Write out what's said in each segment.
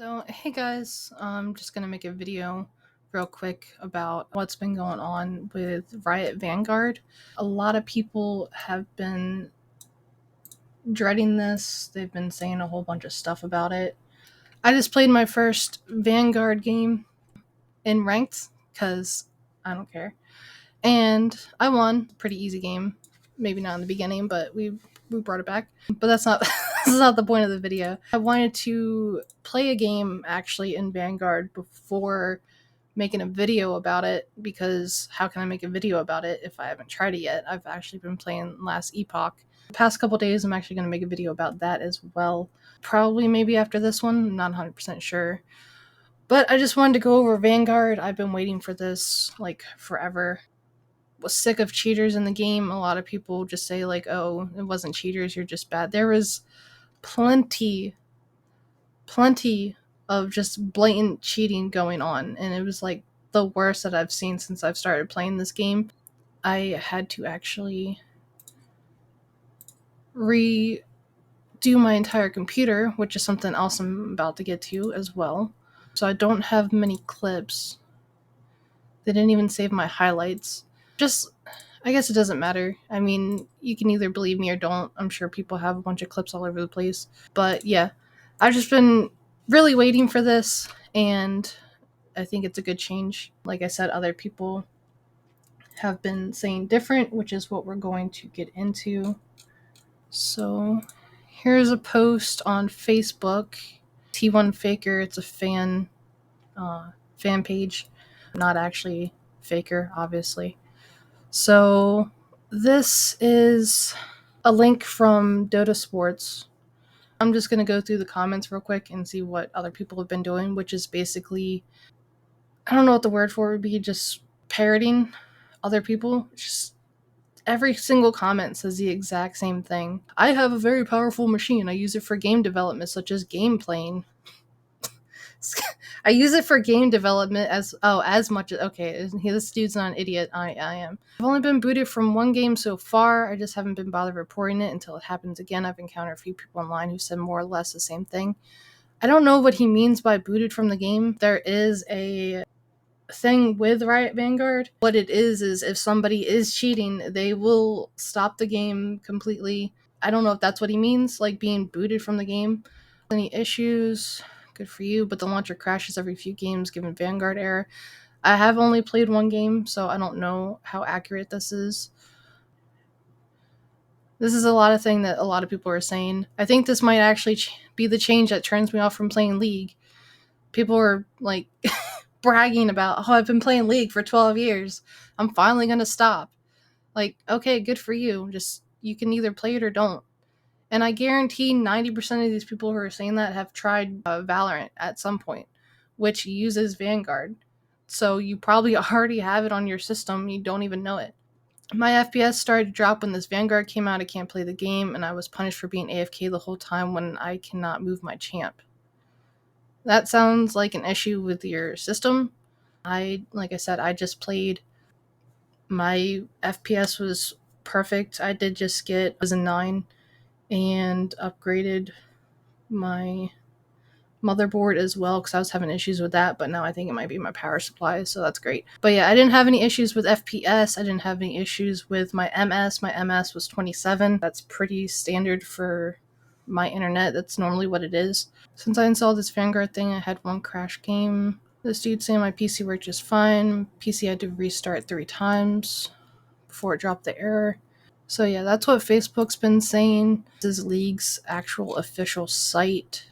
So, hey guys, I'm just gonna make a video real quick about what's been going on with Riot Vanguard. A lot of people have been dreading this. They've been saying a whole bunch of stuff about it. I just played my first Vanguard game in ranked because I don't care. And I won. Pretty easy game. Maybe not in the beginning, but we brought it back. But that's not this is not the point of the video. I wanted to play a game actually in Vanguard before making a video about it, because how can I make a video about it if I haven't tried it yet? I've actually been playing Last Epoch. The past couple days I'm actually going to make a video about that as well. Probably maybe after this one, I'm not 100% sure. But I just wanted to go over Vanguard. I've been waiting for this like forever. Was sick of cheaters in the game. A lot of people just say like, oh, it wasn't cheaters, you're just bad. There was plenty of just blatant cheating going on, and it was like the worst that I've seen since I've started playing this game. I had to actually redo my entire computer, which is something else I'm about to get to as well. So I don't have many clips. They didn't even save my highlights. I guess it doesn't matter. I mean, you can either believe me or don't. I'm sure people have a bunch of clips all over the place. But yeah, I've just been really waiting for this, and I think it's a good change. Like I said, other people have been saying different, which is what we're going to get into. So here's a post on Facebook. T1 Faker, it's a fan page, not actually Faker, obviously. So this is a link from Dota Sports. I'm just going to go through the comments real quick and see what other people have been doing, which is basically, I don't know what the word for it would be, just parroting other people. Just every single comment says the exact same thing. I have a very powerful machine. I use it for game development, such as game playing. I use it for game development as much as, okay, this dude's not an idiot. I am. I've only been booted from one game so far. I just haven't been bothered reporting it until it happens again. I've encountered a few people online who said more or less the same thing. I don't know what he means by booted from the game. There is a thing with Riot Vanguard. What it is if somebody is cheating, they will stop the game completely. I don't know if that's what he means, like being booted from the game. Any issues? Good for you, but the launcher crashes every few games given Vanguard error. I have only played one game, so I don't know how accurate this is. This is a lot of thing that a lot of people are saying. I think this might actually be the change that turns me off from playing League. People are like bragging about, oh, I've been playing League for 12 years. I'm finally going to stop. Like, okay, good for you. Just, you can either play it or don't. And I guarantee 90% of these people who are saying that have tried Valorant at some point, which uses Vanguard. So you probably already have it on your system. You don't even know it. My FPS started to drop when this Vanguard came out. I can't play the game, and I was punished for being AFK the whole time when I cannot move my champ. That sounds like an issue with your system. Like I said, I just played. My FPS was perfect. I did just get a 9 and upgraded my motherboard as well, because I was having issues with that, but now I think it might be my power supply, so that's great. But yeah, I didn't have any issues with FPS. I didn't have any issues with my MS. My MS was 27. That's pretty standard for my internet. That's normally what it is. Since I installed this Vanguard thing, I had one crash game. This dude saying my PC worked just fine. PC had to restart 3 times before it dropped the error. So yeah, that's what Facebook's been saying. This is League's actual official site.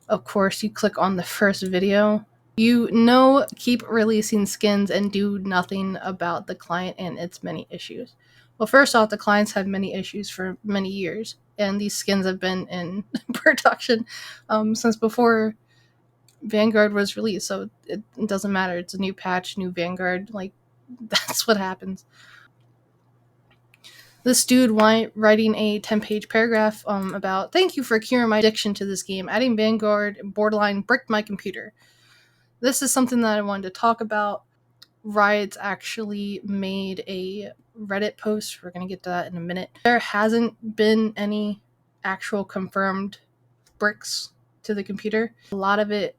Of course, you click on the first video. You know, keep releasing skins and do nothing about the client and its many issues. Well, first off, the clients had many issues for many years, and these skins have been in production since before Vanguard was released, so it doesn't matter. It's a new patch, new Vanguard, like, that's what happens. This dude writing a 10-page paragraph about, thank you for curing my addiction to this game. Adding Vanguard borderline bricked my computer. This is something that I wanted to talk about. Riots actually made a Reddit post. We're going to get to that in a minute. There hasn't been any actual confirmed bricks to the computer. A lot of it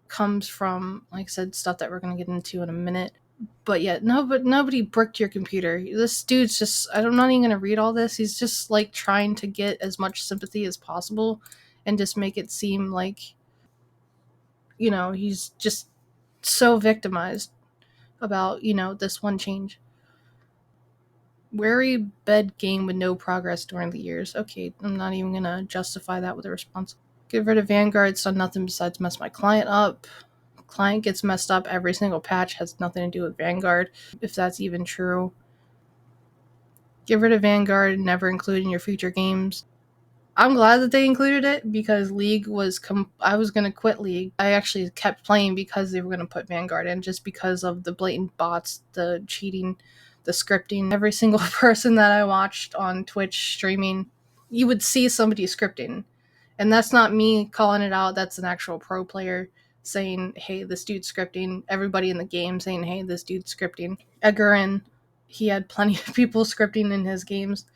comes from, like I said, stuff that we're going to get into in a minute. But yeah, nobody bricked your computer. This dude's just, I'm not even going to read all this. He's just like trying to get as much sympathy as possible and just make it seem like, you know, he's just so victimized about, you know, this one change. Weary bed game with no progress during the years. Okay, I'm not even going to justify that with a response. Get rid of Vanguard. It's done nothing besides mess my client up. Client gets messed up every single patch, has nothing to do with Vanguard, if that's even true. Get rid of Vanguard, never include in your future games. I'm glad that they included it because League was I was going to quit League. I actually kept playing because they were going to put Vanguard in, just because of the blatant bots, the cheating, the scripting. Every single person that I watched on Twitch streaming, you would see somebody scripting. And that's not me calling it out, that's an actual pro player saying, hey, this dude's scripting. Everybody in the game saying, hey, this dude's scripting. Edgarin, he had plenty of people scripting in his games.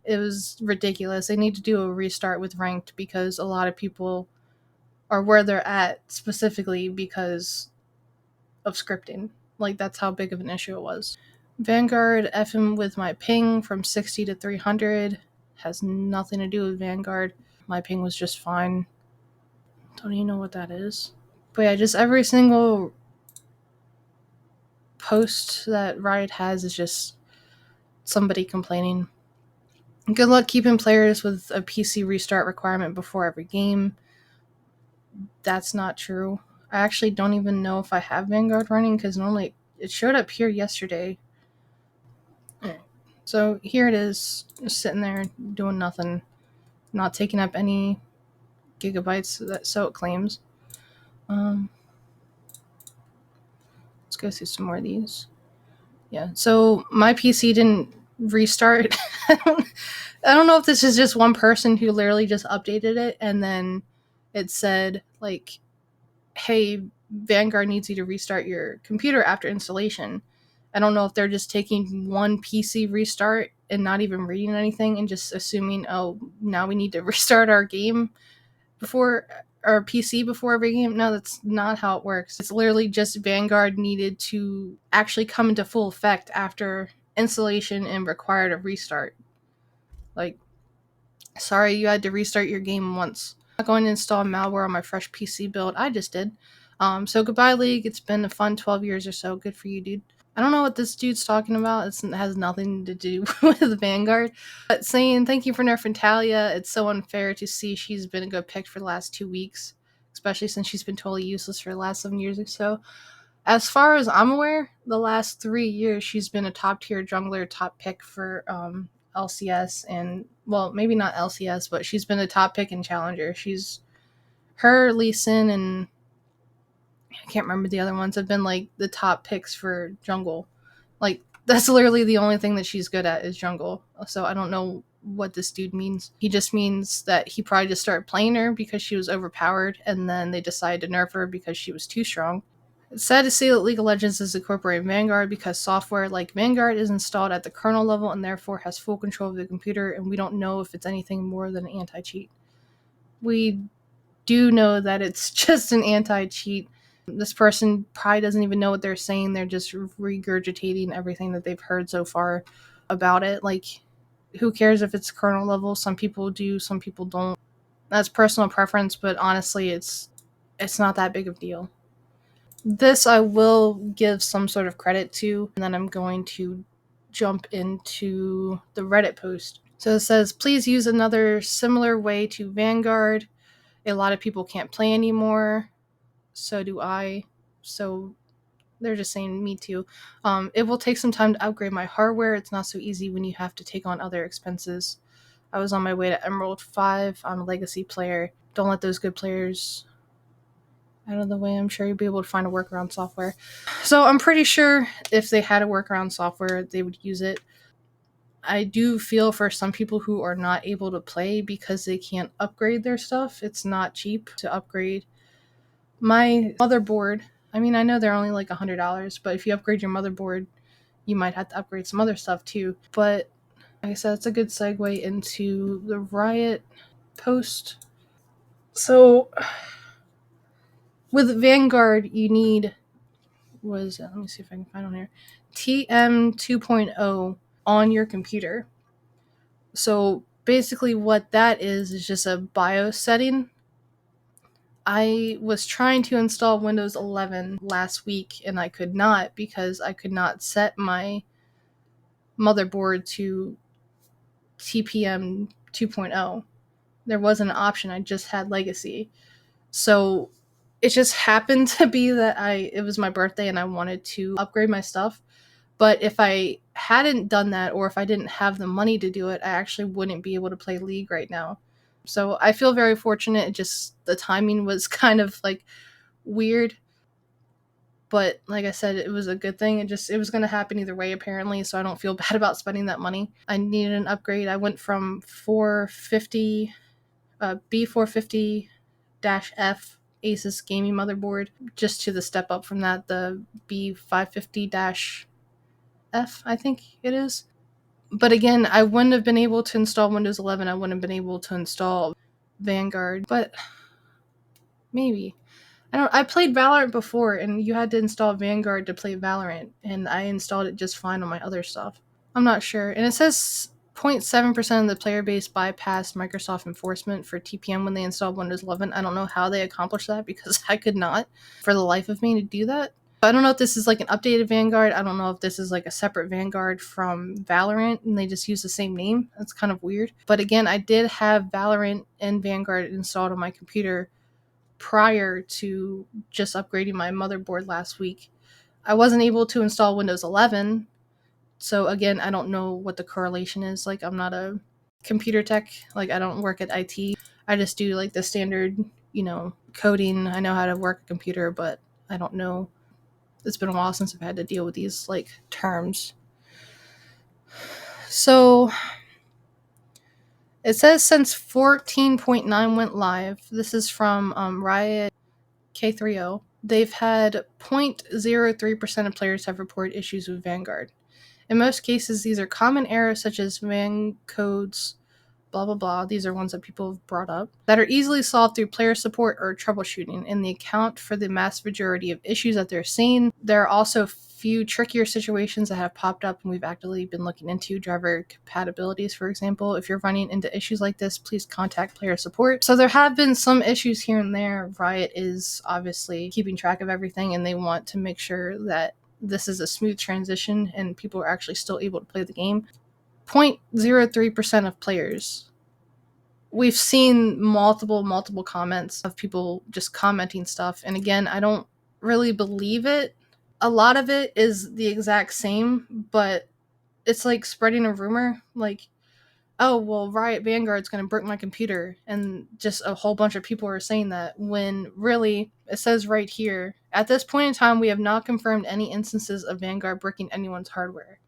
It was ridiculous. They need to do a restart with ranked because a lot of people are where they're at specifically because of scripting. Like, that's how big of an issue it was. Vanguard effing with my ping from 60 to 300 has nothing to do with Vanguard. My ping was just fine. Don't even know what that is. But yeah, just every single post that Riot has is just somebody complaining. Good luck keeping players with a PC restart requirement before every game. That's not true. I actually don't even know if I have Vanguard running because normally it showed up here yesterday. So here it is, just sitting there doing nothing, not taking up any gigabytes that so it claims. Let's go through some more of these. Yeah, so my PC didn't restart. I don't know if this is just one person who literally just updated it and then it said, like, hey, Vanguard needs you to restart your computer after installation. I don't know if they're just taking one PC restart and not even reading anything and just assuming, oh, now we need to restart our game before our PC before every game. No, that's not how it works. It's literally just Vanguard needed to actually come into full effect after installation and required a restart. Like, sorry, you had to restart your game once. I'm not going to install malware on my fresh PC build. I just did. So goodbye, League. It's been a fun 12 years or so. Good for you, dude. I don't know what this dude's talking about. It has nothing to do with Vanguard. But saying thank you for nerfing Talia, it's so unfair to see she's been a good pick for the last 2 weeks, especially since she's been totally useless for the last 7 years or so. As far as I'm aware, the last 3 years she's been a top tier jungler, top pick for LCS, and, well, maybe not LCS, but she's been a top pick in Challenger. Her, Lee Sin, and I can't remember the other ones, have been like the top picks for jungle. Like, that's literally the only thing that she's good at is jungle. So I don't know what this dude means. He just means that he probably just started playing her because she was overpowered, and then they decided to nerf her because she was too strong. It's sad to see that League of Legends is incorporating Vanguard because software like Vanguard is installed at the kernel level and therefore has full control of the computer, and we don't know if it's anything more than an anti-cheat. We do know that it's just an anti-cheat. This person probably doesn't even know what they're saying. They're just regurgitating everything that they've heard so far about it. Like, who cares if it's kernel level? Some people do, some people don't. That's personal preference, but honestly, it's not that big of a deal. This I will give some sort of credit to, and then I'm going to jump into the Reddit post. So it says, please use another similar way to Vanguard. A lot of people can't play anymore. So do I. So they're just saying me too. It will take some time to upgrade my hardware. It's not so easy when you have to take on other expenses. I was on my way to Emerald 5. I'm a legacy player. Don't let those good players out of the way. I'm sure you'll be able to find a workaround software. So I'm pretty sure if they had a workaround software, they would use it. I do feel for some people who are not able to play because they can't upgrade their stuff. It's not cheap to upgrade. My motherboard, I mean, I know they're only like $100, but if you upgrade your motherboard, you might have to upgrade some other stuff too. But like I said, it's a good segue into the Riot post. So with Vanguard, you need, let me see if I can find on here, TM 2.0 on your computer. So basically what that is just a BIOS setting. I was trying to install Windows 11 last week and I could not because I could not set my motherboard to TPM 2.0. There wasn't an option, I just had Legacy. So it just happened to be that it was my birthday and I wanted to upgrade my stuff. But if I hadn't done that, or if I didn't have the money to do it, I actually wouldn't be able to play League right now. So I feel very fortunate. It just, the timing was kind of like weird. But like I said, it was a good thing. It was going to happen either way, apparently. So I don't feel bad about spending that money. I needed an upgrade. I went from 450, B450 F Asus gaming motherboard, just to the step up from that, the B550 F, I think it is. But again, I wouldn't have been able to install Windows 11. I wouldn't have been able to install Vanguard. But maybe. I played Valorant before, and you had to install Vanguard to play Valorant, and I installed it just fine on my other stuff. I'm not sure. And it says 0.7% of the player base bypassed Microsoft enforcement for TPM when they installed Windows 11. I don't know how they accomplished that because I could not, for the life of me, to do that. I don't know if this is like an updated Vanguard. I don't know if this is like a separate Vanguard from Valorant and they just use the same name. That's kind of weird. But again, I did have Valorant and Vanguard installed on my computer prior to just upgrading my motherboard last week. I wasn't able to install Windows 11. So again, I don't know what the correlation is. Like, I'm not a computer tech. Like, I don't work at IT. I just do like the standard, coding. I know how to work a computer, but I don't know. It's been a while since I've had to deal with these like terms. So it says since 14.9 went live, this is from Riot K30, they've had 0.03% of players have reported issues with Vanguard. In most cases, these are common errors such as van codes, blah blah blah. These are ones that people have brought up that are easily solved through player support or troubleshooting. In the account for the mass majority of issues that they're seeing, there are also few trickier situations that have popped up and we've actively been looking into. Driver compatibilities, for example. If you're running into issues like this, please contact player support. So there have been some issues here and there. Riot is obviously keeping track of everything and they want to make sure that this is a smooth transition and people are actually still able to play the game. 0.03% of players. We've seen multiple comments of people just commenting stuff. And again, I don't really believe it. A lot of it is the exact same, but it's like spreading a rumor. Like, oh, well, Riot Vanguard's going to break my computer. And just a whole bunch of people are saying that when really, it says right here, at this point in time, we have not confirmed any instances of Vanguard breaking anyone's hardware.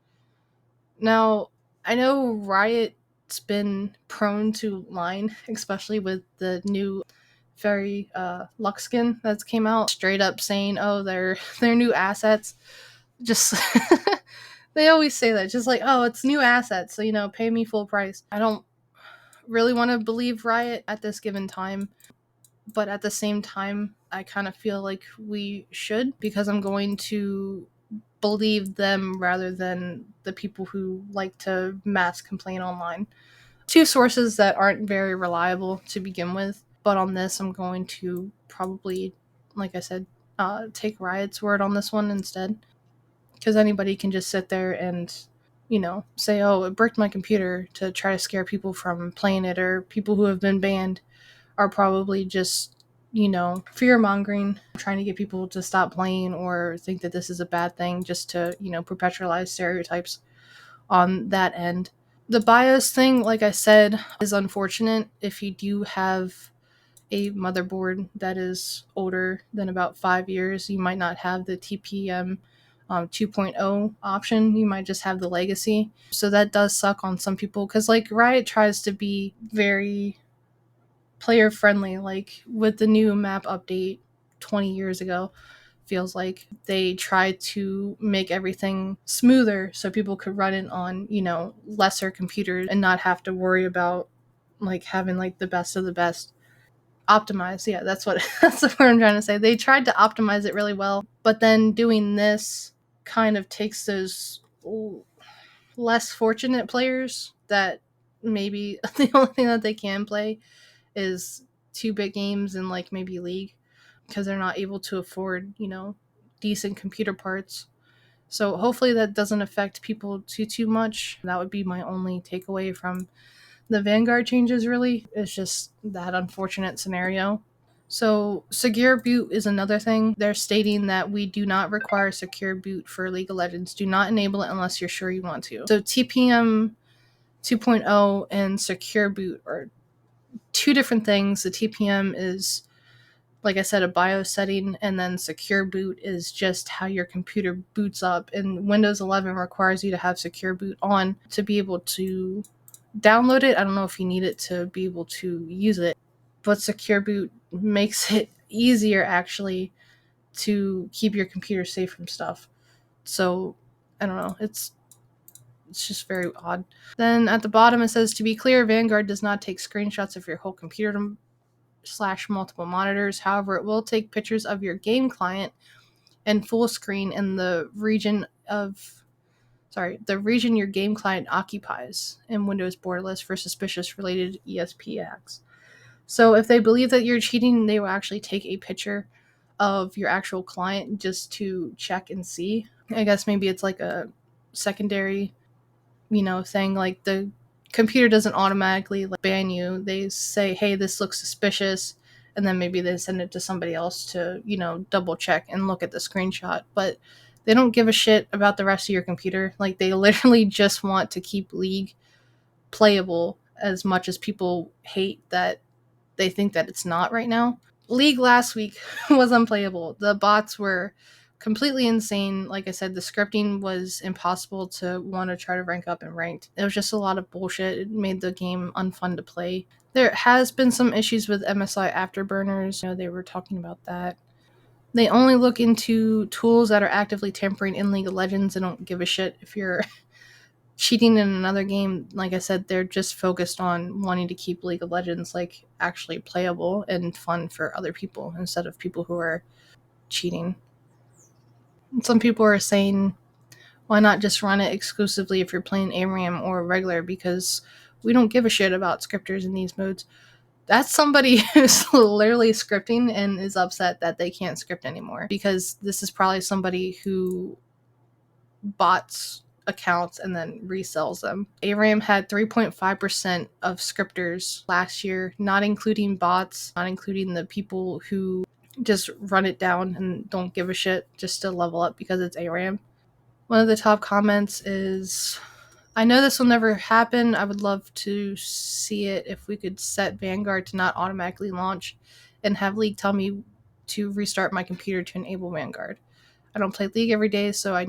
Now, I know Riot's been prone to lying, especially with the new fairy luck skin that's came out, straight up saying, oh, they're new assets. Just they always say that, just like, oh, it's new assets, so pay me full price. I don't really want to believe Riot at this given time, but at the same time, I kind of feel like we should, because I'm going to believe them rather than the people who like to mass complain online. Two sources that aren't very reliable to begin with, but on this, I'm going to probably, like I said, take Riot's word on this one instead. Because anybody can just sit there and, say, oh, it bricked my computer to try to scare people from playing it, or people who have been banned are probably just, fear mongering, trying to get people to stop playing or think that this is a bad thing just to, perpetualize stereotypes on that end. The BIOS thing, like I said, is unfortunate. If you do have a motherboard that is older than about 5 years, you might not have the TPM 2.0 option. You might just have the legacy. So that does suck on some people because, like, Riot tries to be very player friendly. Like, with the new map update 20 years ago, feels like they tried to make everything smoother so people could run it on, lesser computers and not have to worry about like having like the best of the best. optimize. Yeah, that's what I'm trying to say. They tried to optimize it really well, but then doing this kind of takes those less fortunate players that maybe the only thing that they can play is 2-bit games and like maybe League, because they're not able to afford, decent computer parts. So hopefully that doesn't affect people too much. That would be my only takeaway from the Vanguard changes, really. It's just that unfortunate scenario. So secure boot is another thing. They're stating that we do not require secure boot for League of Legends. Do not enable it unless you're sure you want to. So TPM 2.0 and secure boot are two different things. The TPM is, like I said, a BIOS setting, and then secure boot is just how your computer boots up. And Windows 11 requires you to have secure boot on to be able to download it. I don't know if you need it to be able to use it, but secure boot makes it easier actually to keep your computer safe from stuff. So I don't know, it's just very odd. Then at the bottom it says, to be clear, Vanguard does not take screenshots of your whole computer / multiple monitors. However, it will take pictures of your game client and full screen in the region your game client occupies in Windows borderless for suspicious related ESP acts. So if they believe that you're cheating, they will actually take a picture of your actual client just to check and see. I guess maybe it's like a secondary, thing. Like the computer doesn't automatically ban you. They say, hey, this looks suspicious. And then maybe they send it to somebody else to, double check and look at the screenshot. But they don't give a shit about the rest of your computer. Like they literally just want to keep League playable, as much as people hate that they think that it's not right now. League last week was unplayable. The bots were completely insane. Like I said, the scripting was impossible to want to try to rank up in ranked. It was just a lot of bullshit. It made the game unfun to play. There has been some issues with MSI afterburners. They were talking about that. They only look into tools that are actively tampering in League of Legends. They don't give a shit if you're cheating in another game. Like I said, they're just focused on wanting to keep League of Legends actually playable and fun for other people instead of people who are cheating. And some people are saying, why not just run it exclusively if you're playing ARAM or regular, because we don't give a shit about scripters in these modes. That's somebody who's literally scripting and is upset that they can't script anymore, because this is probably somebody who bots accounts and then resells them. ARAM had 3.5% of scripters last year, not including bots, not including the people who just run it down and don't give a shit just to level up because it's ARAM. One of the top comments is, I know this will never happen. I would love to see it if we could set Vanguard to not automatically launch and have League tell me to restart my computer to enable Vanguard. I don't play League every day, so I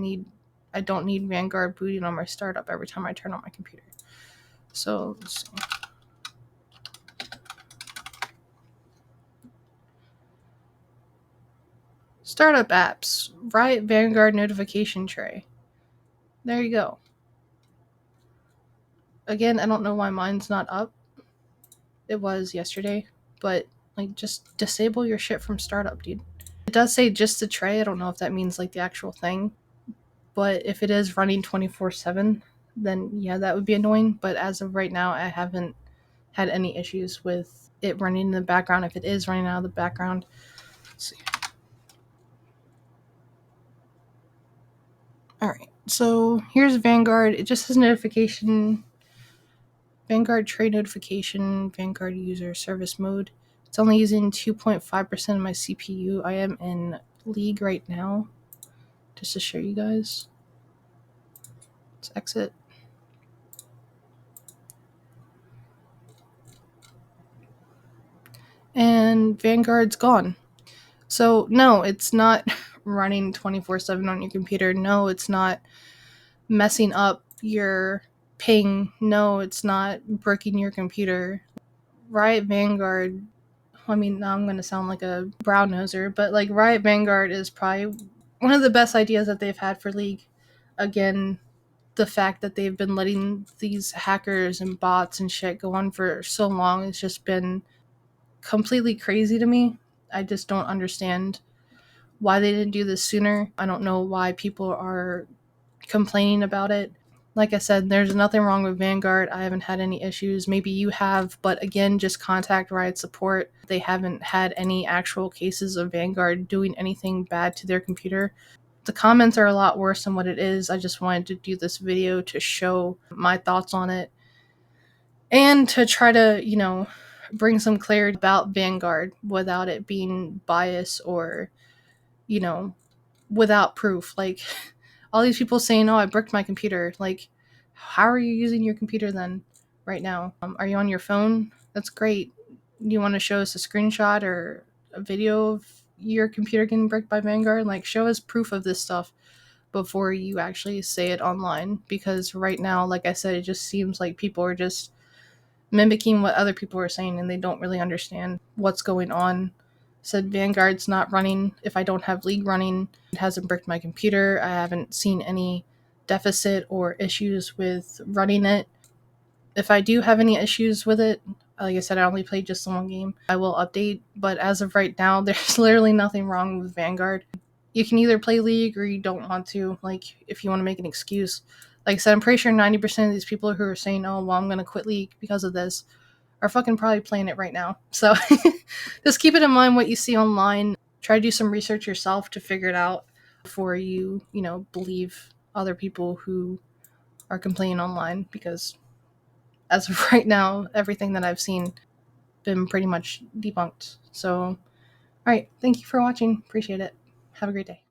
don't need Vanguard booting on my startup every time I turn on my computer. So let's see. Startup apps, Riot Vanguard notification tray. There you go. Again, I don't know why mine's not up. It was yesterday, but just disable your shit from startup, dude. It does say just the tray. I don't know if that means the actual thing, but if it is running 24/7, then yeah, that would be annoying. But as of right now, I haven't had any issues with it running in the background. If it is running out of the background, let's see. All right, so here's Vanguard. It just says notification, Vanguard tray notification, Vanguard user service mode. It's only using 2.5% of my CPU. I am in League right now, just to show you guys. Let's exit. And Vanguard's gone. So no, it's not running 24/7 on your computer. No, it's not messing up your ping. No, it's not breaking your computer. Riot Vanguard, I mean, now I'm going to sound like a brown noser, but Riot Vanguard is probably one of the best ideas that they've had for League. Again, the fact that they've been letting these hackers and bots and shit go on for so long has just been completely crazy to me. I just don't understand why they didn't do this sooner. I don't know why people are complaining about it. Like I said, there's nothing wrong with Vanguard. I haven't had any issues. Maybe you have, but again, just contact Riot support. They haven't had any actual cases of Vanguard doing anything bad to their computer. The comments are a lot worse than what it is. I just wanted to do this video to show my thoughts on it and to try to, bring some clarity about Vanguard without it being biased or, you know, without proof. Like, all these people saying, oh, I bricked my computer. Like, how are you using your computer then right now? Are you on your phone? That's great. Do you want to show us a screenshot or a video of your computer getting bricked by Vanguard? Like, show us proof of this stuff before you actually say it online. Because right now, like I said, it just seems like people are just mimicking what other people are saying and they don't really understand what's going on. Said Vanguard's not running if I don't have League running. It hasn't bricked my computer. I haven't seen any deficit or issues with running it. If I do have any issues with it, like I said, I only played just the one game, I will update. But as of right now, there's literally nothing wrong with Vanguard. You can either play League or you don't want to, like, if you want to make an excuse. Like I said, I'm pretty sure 90% of these people who are saying, oh, well, I'm going to quit League because of this, are fucking probably playing it right now. So just keep it in mind what you see online. Try to do some research yourself to figure it out before you, believe other people who are complaining online, because as of right now, everything that I've seen been pretty much debunked. So, all right, thank you for watching. Appreciate it. Have a great day.